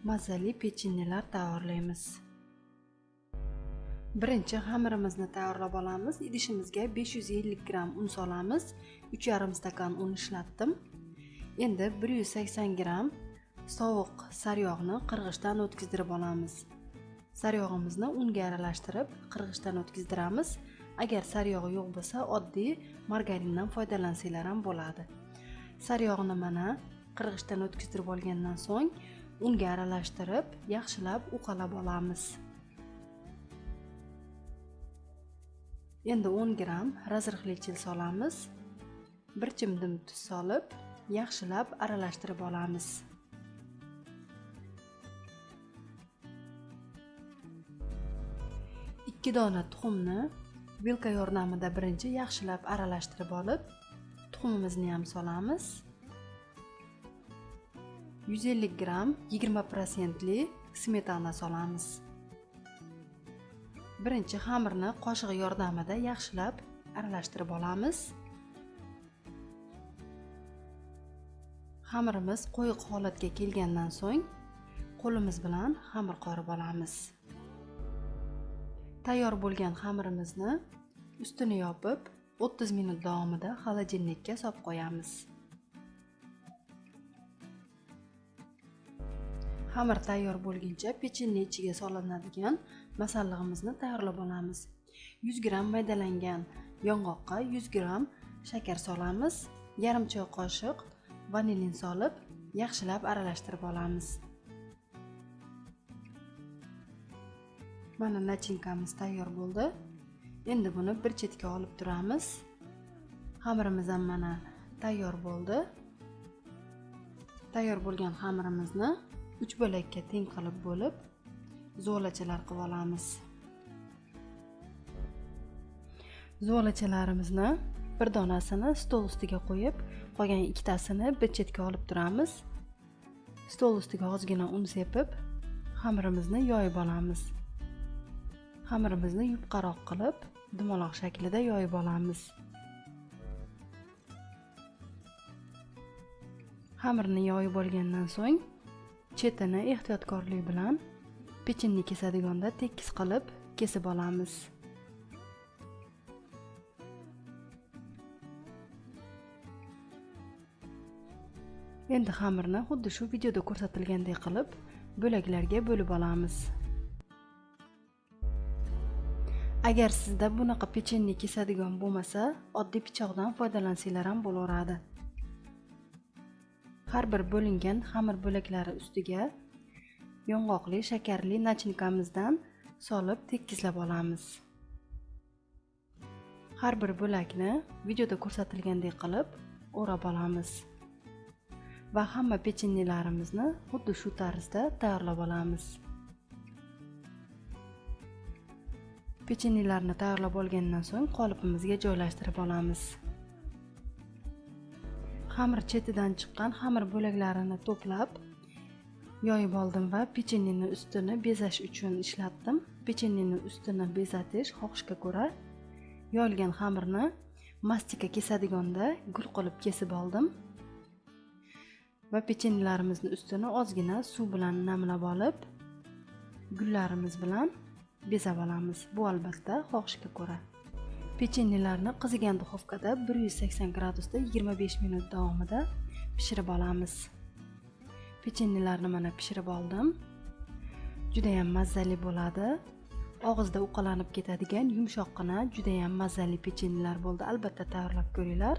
mazali pechenyelar tayyorlaymiz. Birinchi xamirimizni tayyorlab olamiz. Idishimizga 550 gram un solamiz. 3,5 stakan un ishlatdim. Endi 180 gram sovuq saryog'ni qirg'ichdan o'tkazdirib olamiz. Saryog'imizni unga aralashtirib qirg'ichdan o'tkazdiramiz. Agar saryog'i yo'q bo'lsa, oddiy margarindan foydalansanglar ham bo'ladi. Saryog'ni mana qirg'ichdan o'tkazdirib olgandan so'ng unga aralashtirib, yaxshilab uqalab olamiz. Endi 10 gram razrixli chil solamiz. Bir chimdim tuz solib, yaxshilab aralashtirib olamiz. Ikki dona tuxumni vilka yordamida birinchi yaxshilab aralashtirib olib, tuxumimizni ham solamiz. 150 gram 20% smetana solamiz. Birinchi xamirni qoshiq yordamida yaxshilab aralashtirib olamiz. Xamirimiz qo'yiq holatga kelgandan so'ng qo'limiz bilan xamir qorib olamiz. Tayyor bo'lgan xamirimizni ustini yopib 30 minut davomida xolodilnikka solib qo'yamiz. Xamir tayyor bo'lguncha pechenye ichiga solinadigan masallig'imizni tayyorlab olamiz. 100 gram maydalangan yong'oqqa 100 gram shakar solamiz. Yarim choy qoshiq vanilin solib, yaxshilab aralashtirib olamiz. Mana nachinkamiz tayyor bo'ldi. Endi buni bir chetga olib turamiz. Xamirimiz ham mana tayyor bo'ldi. Tayyor bo'lgan xamirimizni 3 bo'lakka teng qilib bo'lib, zolachalar qilib olamiz. Zolachalarimizni bir donasini stol ustiga qo'yib, qolgan ikkitasini bir chetga olib turamiz. Stol ustiga ozgina un sepib, xamirimizni yoyib olamiz. Xamirimizni yupqaroq qilib, dumaloq shaklida yoyib olamiz. Xamirni yoyib olgandan so'ng chetini ehtiyotkorlik bilan pechenye kesadiganda tekis qilib kesib olamiz. Endi xamirni xuddi shu videoda ko'rsatilgandek qilib bo'laklarga bo'lib olamiz. Agar sizda bunaqa pechenye kesadigan bo'lmasa, oddiy pichoqdan foydalansanglar ham bo'laveradi. Har bir bo'lingan xamir bo'laklari ustiga yong'oqli, shakarli nachinkamizdan solib tekizlab olamiz. Har bir bo'lakni videoda ko'rsatilgandek qilib o'rab olamiz. Va hamma pechenyelarimizni xuddi shu tarzda tayyorlab olamiz. Pechenyelarni tayyorlab olgandan so'ng qolipimizga joylashtirib olamiz. Xamir chetidan chiqqan xamir bo'laklarini to'plab yoyib oldim va pechenyening ustini bezash uchun ishlatdim. Pechenyening ustini bezatish xohishga ko'ra yoyilgan xamirni mastika kesadiganda gul qilib kesib oldim. Va pechenyelarimizni ustini ozgina suv bilan namlab olib, gullarimiz bilan bezab olamiz. Bu albatta xohishga ko'ra. Pechenyelarni qizigan duxovkada 180 gradusda 25 minut davomida pishirib olamiz. Pechenyelarni mana pishirib oldim. Juda ham mazali bo'ladi. Og'izda uqalanib ketadigan yumshoqqina, juda ham mazali pechenyelar bo'ldi. Albatta tayyorlab ko'ringlar.